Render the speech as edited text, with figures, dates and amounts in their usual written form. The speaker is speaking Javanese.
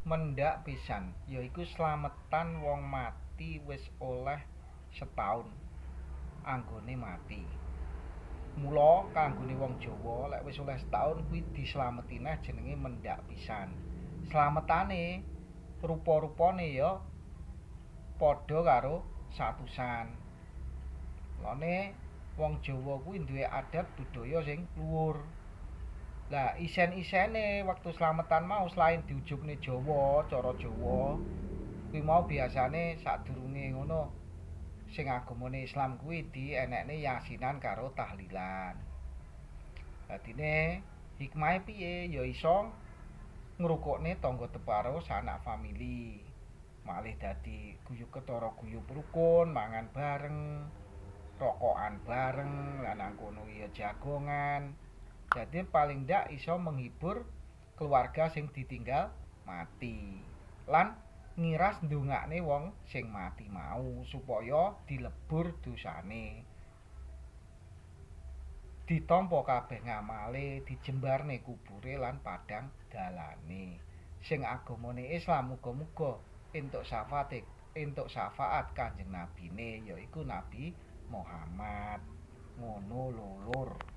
Mendak pisan yaiku slametan wong mati wis oleh setahun anggone mati. Mula kanggone wong Jawa lek wis oleh setahun kuwi dislameti neh jenenge mendak pisan. Slametane rupa-rupane ya padha karo satusan. Lane wong Jawa kuwi duwe adat budaya sing luhur. Lah isen-isene wektu slametan mau selain diujubne Jawa, cara Jawa, kuwi mau biasane sadurunge ngono sing agamane Islam kuwi dienekne yasinan karo tahlilan. Dadine hikmahe piye? Ya iso ngrukukne tangga teparo sanak famili. Malih dadi guyub ketara guyub rukun, mangan bareng, rokokan bareng, lan nang kono ya jagongan. Jadi paling ndak iso menghibur keluarga sing ditinggal mati. Lan ngiras ndongakne wong sing mati mau supaya dilebur dosane. Ditampa kabeh ngamale, dijembarne kubure lan padang dalane. Sing agamane Islam muga-muga entuk syafaat Kanjeng Nabine yaiku Nabi Muhammad. Ngono lho Lur.